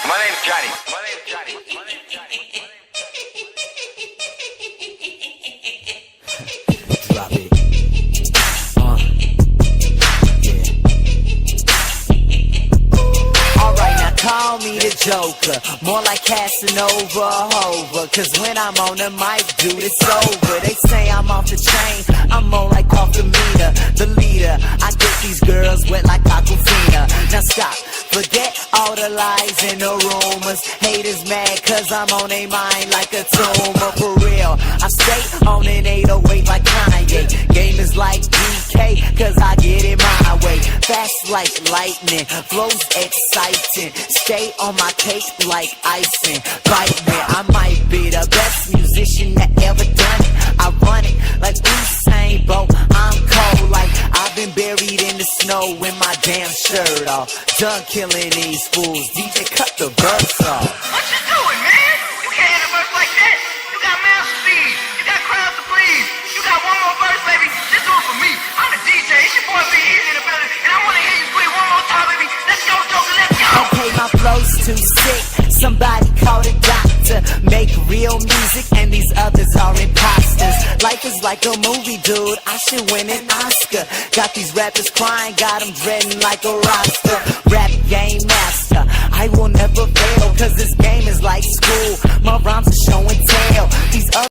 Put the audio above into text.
My name's Johnny. My name's Johnny. My name's Johnny. Drop it. Yeah. Alright, now call me the Joker, more like Casanova or Hova. Cause when I'm on the mic, dude, it's over. They say I'm off the chain, I'm more like off the meter. The leader, I get these girls wet like Aquafina. Now stop, forget all the lies and the rumors. Haters mad cause I'm on their mind like a tumor. For real, I stay on an 808 like Kanye. Game is like DK cause I get it my way. Fast like lightning, flows exciting. Stay on my cake like icing. Bite me, I might be the best musician that ever done it. I run it like Usain Bolt. I'm cold like I've been buried in the snow with my damn shirt off. Done killing these fools. DJ, cut the verse off. What you doing, man? You can't hit a verse like that. You got mouth speed. You got crowds to please. You got one more verse, baby. Just do it for me. I'm the DJ. It's your boy Big Easy in the building, and I want to hear you play one more time, baby. Let's go, Joker. Let's go. Okay, my flow's too sick. Somebody call the doctor. Make real music and these others are imposters. Life is like a movie, dude. I should win an Oscar. Got these rappers crying, got them dreading like a roster. Rap game master, I will never fail. Cause this game is like school. My rhymes are show and tell. These